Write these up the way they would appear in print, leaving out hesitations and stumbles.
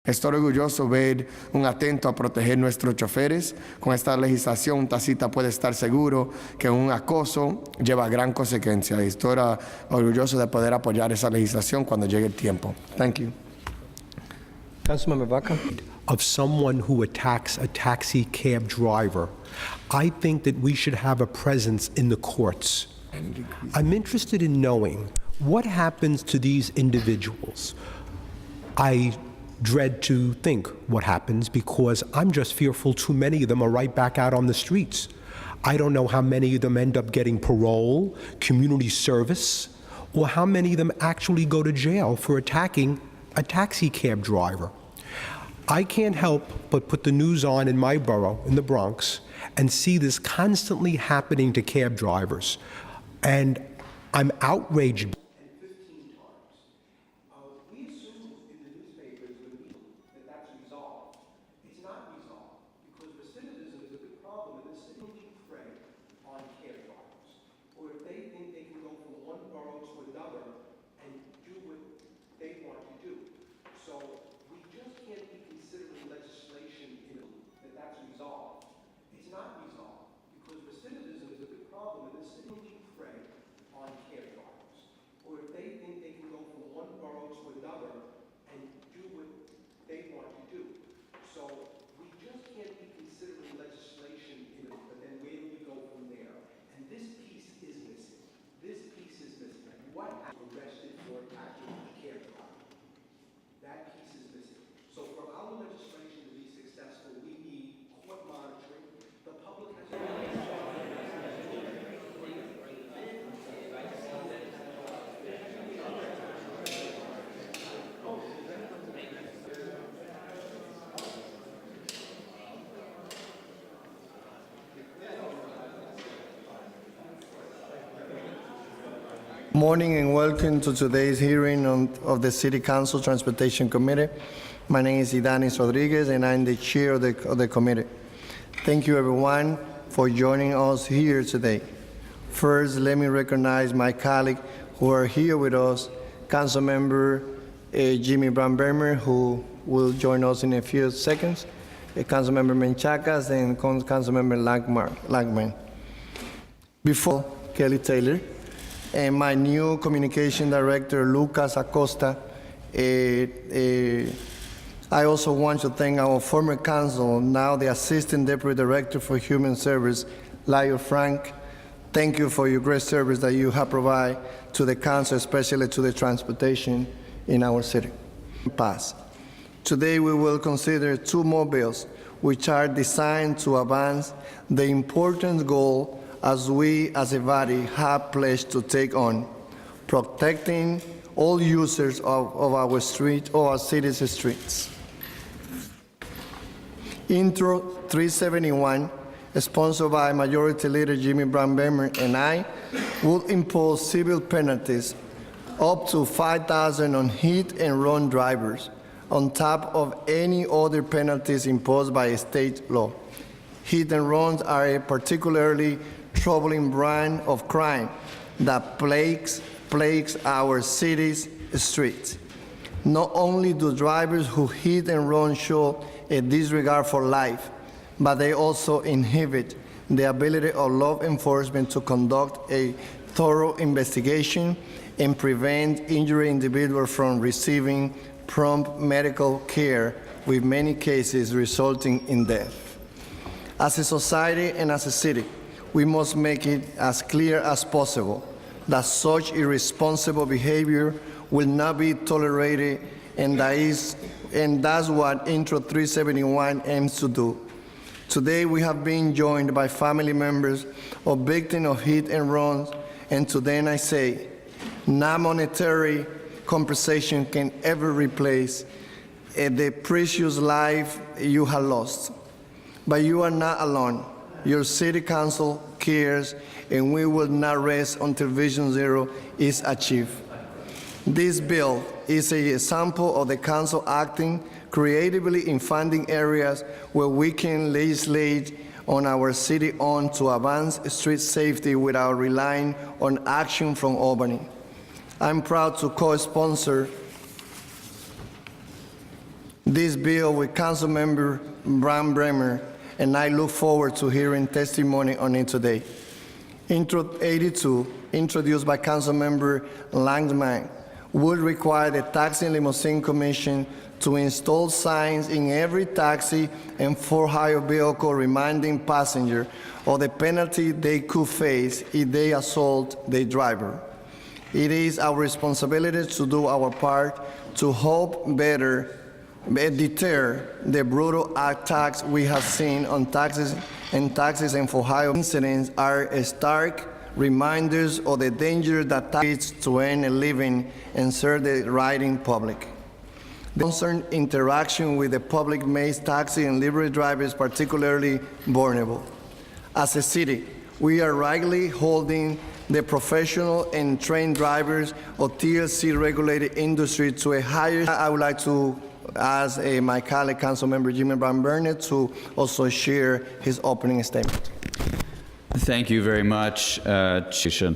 Estoy orgulloso ver un atento a proteger nuestros choferes. Con esta legislación, un taxista puede estar seguro que un acoso lleva gran consecuencia. Y estoy orgulloso de poder apoyar esa legislación cuando llegue el tiempo. Thank you. Councilmember Vaca. Of someone who attacks a taxi cab driver, I think that we should have a presence in the courts. I'm interested in knowing what happens to these individuals. I dread to think what happens because I'm just fearful too many of them are right back out on the streets. I don't know how many of them end up getting parole, community service, or how many of them actually go to jail for attacking a taxi cab driver. I can't help but put the news on in my borough, in the Bronx, and see this constantly happening to cab drivers. And I'm outraged. Morning and welcome to today's hearing of the City Council Transportation Committee. My name is Idanis Rodriguez and I'm the chair of the committee. Thank you everyone for joining us here today. First, let me recognize my colleagues who are here with us, Councilmember Jimmy Brown-Bermer, who will join us in a few seconds, Councilmember Menchakas and Councilmember Langman. Before Kelly Taylor, and my new communication director, Lucas Acosta. I also want to thank our former counsel, now the Assistant Deputy Director for Human Service, Lyle Frank. Thank you for your great service that you have provided to the council, especially to the transportation in our city. Pass. Today we will consider two more bills which are designed to advance the important goal as we as a body have pledged to take on, protecting all users of our street or our city's streets. Intro 371, sponsored by Majority Leader Jimmy Brown-Bermer and I, will impose civil penalties up to $5,000 on hit and run drivers, on top of any other penalties imposed by state law. Hit and runs are a particularly troubling brand of crime that plagues our city's streets. Not only do drivers who hit and run show a disregard for life, but they also inhibit the ability of law enforcement to conduct a thorough investigation and prevent injured individuals from receiving prompt medical care, with many cases resulting in death. As a society and as a city, we must make it as clear as possible that such irresponsible behavior will not be tolerated, and that's what Intro 371 aims to do. Today we have been joined by family members of victims of hit and runs, and to them I say, no monetary compensation can ever replace the precious life you have lost. But you are not alone. Your city council cares, and we will not rest until Vision Zero is achieved. This bill is an example of the council acting creatively in funding areas where we can legislate on our city own to advance street safety without relying on action from Albany. I'm proud to co-sponsor this bill with Councilmember Bram Bremer, and I look forward to hearing testimony on it today. Intro 82, introduced by Councilmember Langman, would require the Taxi and Limousine Commission to install signs in every taxi and for-hire vehicle reminding passengers of the penalty they could face if they assault their driver. It is our responsibility to do our part to help better deter the brutal attacks we have seen on taxis and for-hire incidents are stark reminders of the danger that taxis to earn a living and serve the riding public. The constant interaction with the public makes taxi and livery drivers particularly vulnerable. As a city, we are rightly holding the professional and trained drivers of TLC-regulated industry to a higher. I would like to ask my colleague, Councilmember Jimmy Brown Burnett, to also share his opening statement. Thank you very much, Chair.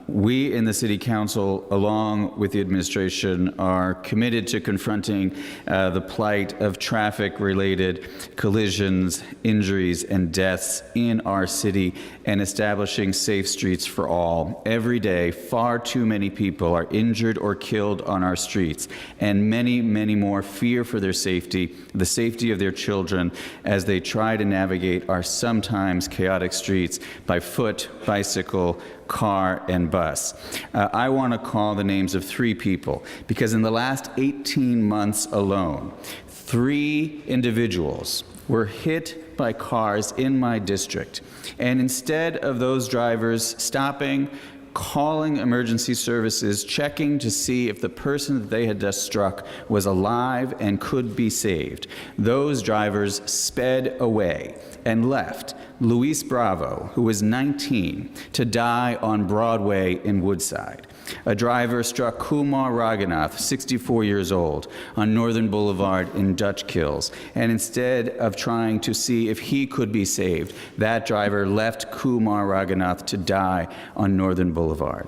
We in the City Council, along with the administration, are committed to confronting the plight of traffic-related collisions, injuries, and deaths in our city and establishing safe streets for all. Every day, far too many people are injured or killed on our streets, and many, many more fear for their safety, the safety of their children, as they try to navigate our sometimes chaotic streets by foot, bicycle, car, and bus. I want to call the names of 3 people because in the last 18 months alone, 3 individuals were hit by cars in my district. And instead of those drivers stopping, calling emergency services, checking to see if the person that they had just struck was alive and could be saved, those drivers sped away and left Luis Bravo, who was 19, to die on Broadway in Woodside. A driver struck Kumar Raghunath, 64 years old, on Northern Boulevard in Dutch Kills, and instead of trying to see if he could be saved, that driver left Kumar Raghunath to die on Northern Boulevard.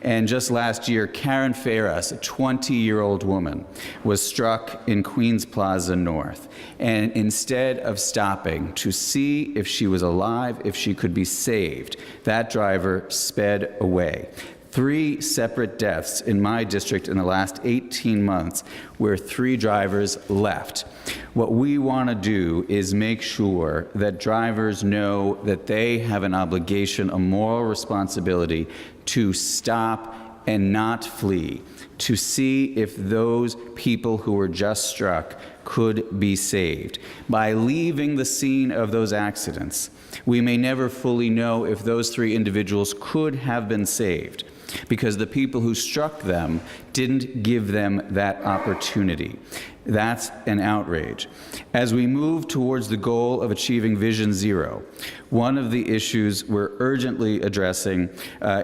And just last year, Karen Ferras, a 20-year-old woman, was struck in Queens Plaza North. And instead of stopping to see if she was alive, if she could be saved, that driver sped away. 3 separate deaths in my district in the last 18 months where 3 drivers left. What we want to do is make sure that drivers know that they have an obligation, a moral responsibility to stop and not flee, to see if those people who were just struck could be saved. By leaving the scene of those accidents, we may never fully know if those 3 individuals could have been saved, because the people who struck them didn't give them that opportunity. That's an outrage. As we move towards the goal of achieving Vision Zero, one of the issues we're urgently addressing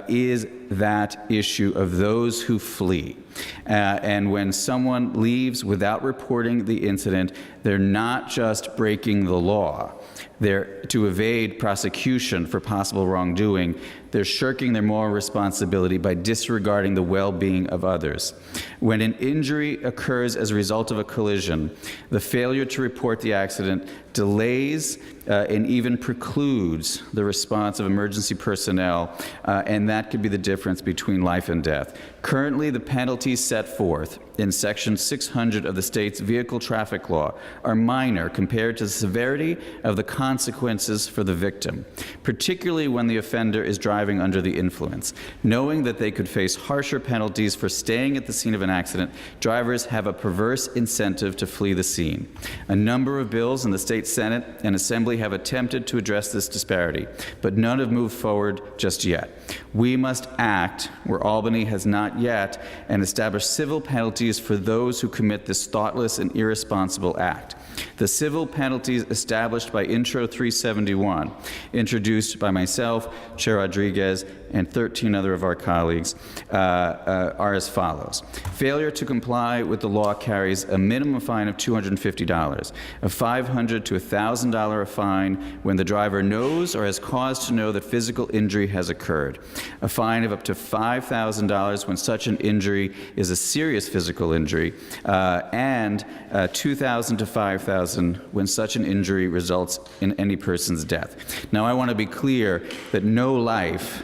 is that issue of those who flee. And when someone leaves without reporting the incident, they're not just breaking the law. They're to evade prosecution for possible wrongdoing. They're shirking their moral responsibility by disregarding the well-being of others. When an injury occurs as a result of a collision, the failure to report the accident delays and even precludes the response of emergency personnel, and that could be the difference between life and death. Currently, the penalties set forth in Section 600 of the state's vehicle traffic law are minor compared to the severity of the consequences for the victim, particularly when the offender is driving under the influence. Knowing that they could face harsher penalties for staying at the scene of an accident, drivers have a perverse incentive to flee the scene. A number of bills in the state Senate and Assembly have attempted to address this disparity, but none have moved forward just yet. We must act where Albany has not yet and establish civil penalties for those who commit this thoughtless and irresponsible act. The civil penalties established by Intro 371, introduced by myself, Chair Rodriguez, and 13 other of our colleagues, are as follows. Failure to comply with the law carries a minimum fine of $250, a $500 to $1,000 fine when the driver knows or has cause to know that physical injury has occurred, incurred, a fine of up to $5,000 when such an injury is a serious physical injury, and $2,000 to $5,000 when such an injury results in any person's death. Now, I want to be clear that no life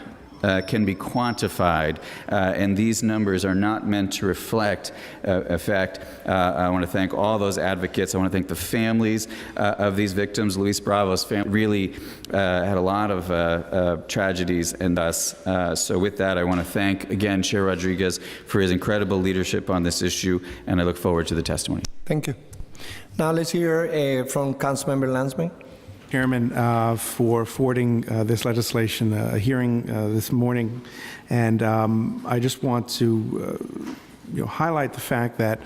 can be quantified, and these numbers are not meant to reflect effect. I want to thank all those advocates. I want to thank the families of these victims. Luis Bravo's family really had a lot of tragedies and us. So with that, I want to thank, again, Chair Rodriguez for his incredible leadership on this issue, and I look forward to the testimony. Thank you. Now let's hear from Councilmember Landsman. Chairman, for forwarding this legislation, a hearing this morning, and I just want to highlight the fact that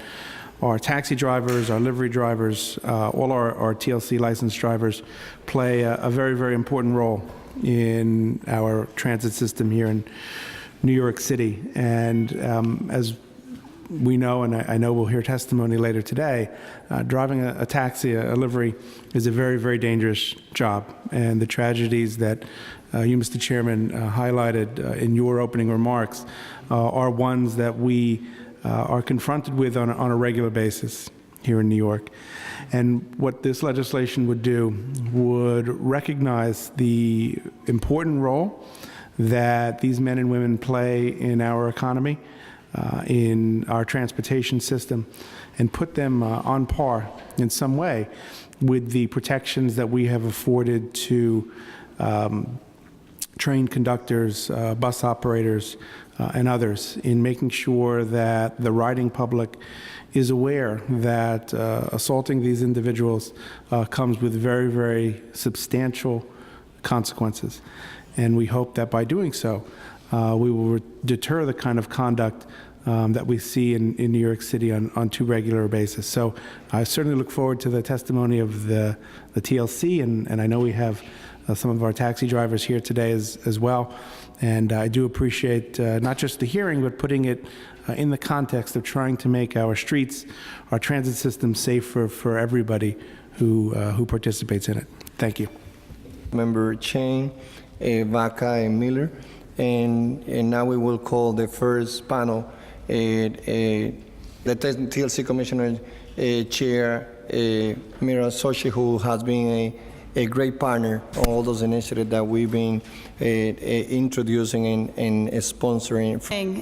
our taxi drivers, our livery drivers, all our TLC licensed drivers play a very, very important role in our transit system here in New York City. And as we know, and I know we'll hear testimony later today, driving a taxi, a livery, is a very, very dangerous job. And the tragedies that you, Mr. Chairman, highlighted in your opening remarks are ones that we are confronted with on a regular basis here in New York. And what this legislation would do would recognize the important role that these men and women play in our economy, in our transportation system, and put them on par in some way with the protections that we have afforded to train conductors, bus operators, and others, in making sure that the riding public is aware that assaulting these individuals comes with very, very substantial consequences. And we hope that by doing so, we will deter the kind of conduct that we see in New York City on too regular a basis. So I certainly look forward to the testimony of the TLC, and I know we have some of our taxi drivers here today as well. And I do appreciate not just the hearing, but putting it in the context of trying to make our streets, our transit system safer for everybody who participates in it. Thank you. Member Chain, Vaca, and Miller. And now we will call the first panel, the TLC Commissioner Chair Mira Sochi, who has been a great partner on all those initiatives that we've been introducing and sponsoring.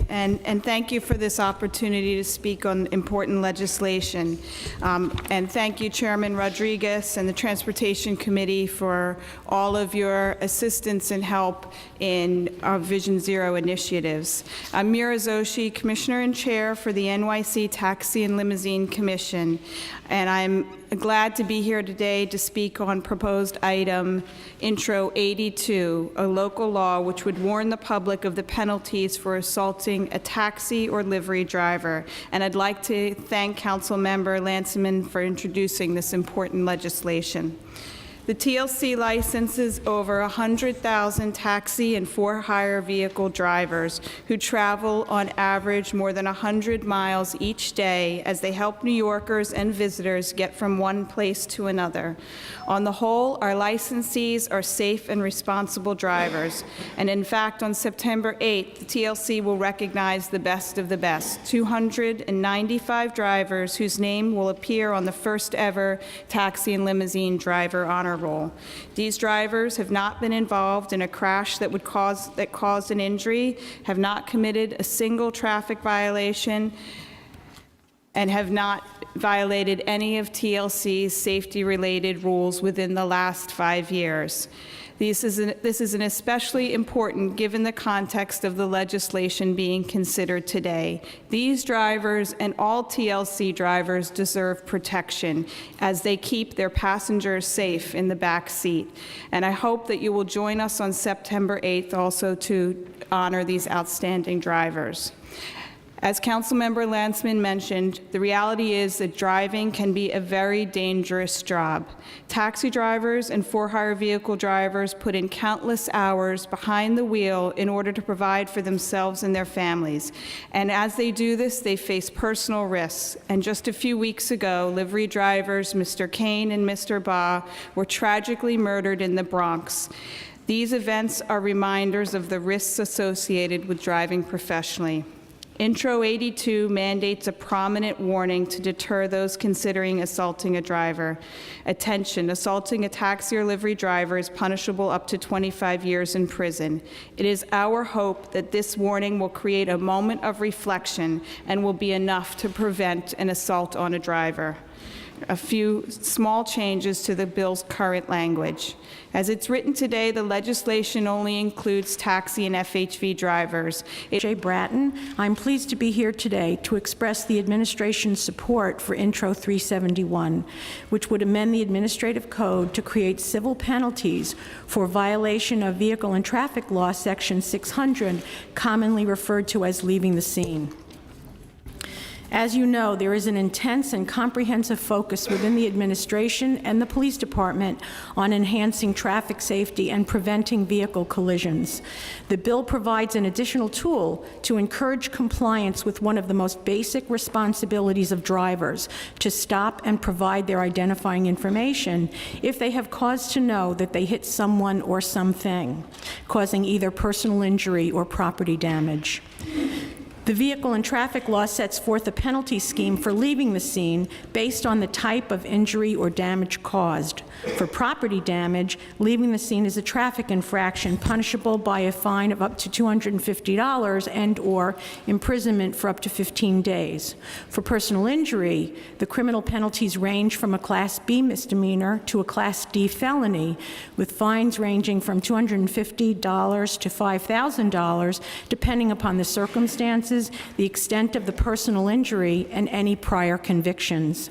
And thank you for this opportunity to speak on important legislation. And thank you, Chairman Rodriguez and the Transportation Committee, for all of your assistance and help in our Vision Zero initiatives. I'm Mira Zoshi, Commissioner and Chair for the NYC Taxi and Limousine Commission, and I'm glad to be here today to speak on proposed item Intro 82, a local law which would warn the public of the penalties for assaulting a taxi or livery driver. And I'd like to thank Councilmember Landsman for introducing this important legislation. The TLC licenses over 100,000 taxi and for-hire vehicle drivers who travel on average more than 100 miles each day as they help New Yorkers and visitors get from one place to another. On the whole, our licensees are safe and responsible drivers. And in fact, on September 8th, the TLC will recognize the best of the best, 295 drivers whose name will appear on the first ever Taxi and Limousine Driver Honor Roll. These drivers have not been involved in a crash that caused an injury, have not committed a single traffic violation, and have not violated any of TLC's safety-related rules within the last 5 years. This is an especially important given the context of the legislation being considered today. These drivers and all TLC drivers deserve protection as they keep their passengers safe in the back seat. And I hope that you will join us on September 8th also to honor these outstanding drivers. As Councilmember Landsman mentioned, the reality is that driving can be a very dangerous job. Taxi drivers and for-hire vehicle drivers put in countless hours behind the wheel in order to provide for themselves and their families. And as they do this, they face personal risks. And just a few weeks ago, livery drivers Mr. Kane and Mr. Ba were tragically murdered in the Bronx. These events are reminders of the risks associated with driving professionally. Intro 82 mandates a prominent warning to deter those considering assaulting a driver. Attention, assaulting a taxi or livery driver is punishable up to 25 years in prison. It is our hope that this warning will create a moment of reflection and will be enough to prevent an assault on a driver. A few small changes to the bill's current language. As it's written today, the legislation only includes taxi and FHV drivers. Jay Bratton. I'm pleased to be here today to express the administration's support for Intro 371, which would amend the administrative code to create civil penalties for violation of Vehicle and Traffic Law Section 600, commonly referred to as leaving the scene. As you know, there is an intense and comprehensive focus within the administration and the police department on enhancing traffic safety and preventing vehicle collisions. The bill provides an additional tool to encourage compliance with one of the most basic responsibilities of drivers, to stop and provide their identifying information if they have cause to know that they hit someone or something, causing either personal injury or property damage. The Vehicle and Traffic Law sets forth a penalty scheme for leaving the scene based on the type of injury or damage caused. For property damage, leaving the scene is a traffic infraction punishable by a fine of up to $250 and/or imprisonment for up to 15 days. For personal injury, the criminal penalties range from a Class B misdemeanor to a Class D felony, with fines ranging from $250 to $5,000, depending upon the circumstances, the extent of the personal injury, and any prior convictions.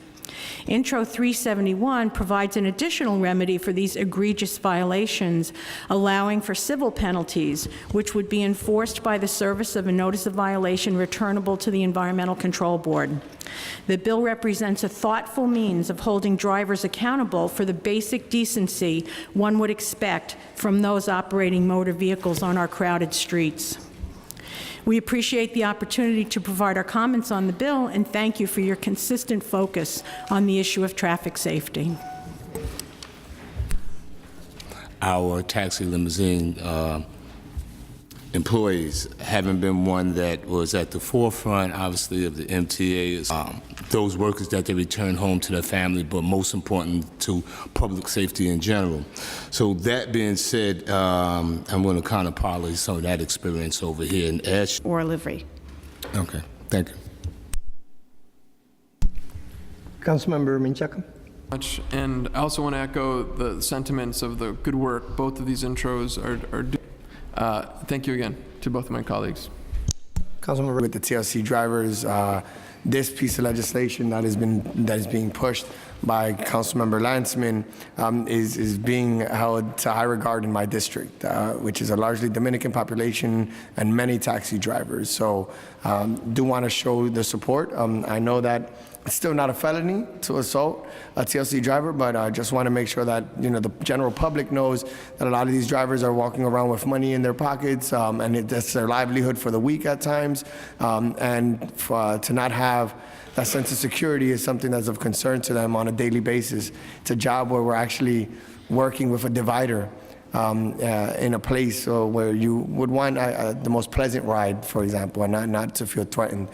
Intro 371 provides an additional remedy for these egregious violations, allowing for civil penalties, which would be enforced by the service of a notice of violation returnable to the Environmental Control Board. The bill represents a thoughtful means of holding drivers accountable for the basic decency one would expect from those operating motor vehicles on our crowded streets. We appreciate the opportunity to provide our comments on the bill and thank you for your consistent focus on the issue of traffic safety. Our taxi limousine employees haven't been one that was at the forefront, obviously, of the MTA. Those workers that they return home to their family, but most important to public safety in general. So that being said, I'm going to kind of parlay some of that experience over here in Ash. Or livery. Okay, thank you. Councilmember Menchaca. Much, and I also want to echo the sentiments of the good work both of these intros are doing. Thank you again to both of my colleagues. Councilmember, with the TLC drivers, this piece of legislation that is being pushed by Councilmember Landsman is being held to high regard in my district, which is a largely Dominican population and many taxi drivers. So do want to show the support. I know that it's still not a felony to assault a TLC driver, but I just want to make sure that the general public knows that a lot of these drivers are walking around with money in their pockets, and that's their livelihood for the week at times, and to not have that sense of security is something that's of concern to them on a daily basis. It's a job where we're actually working with a divider in a place where you would want the most pleasant ride, for example, and not to feel threatened.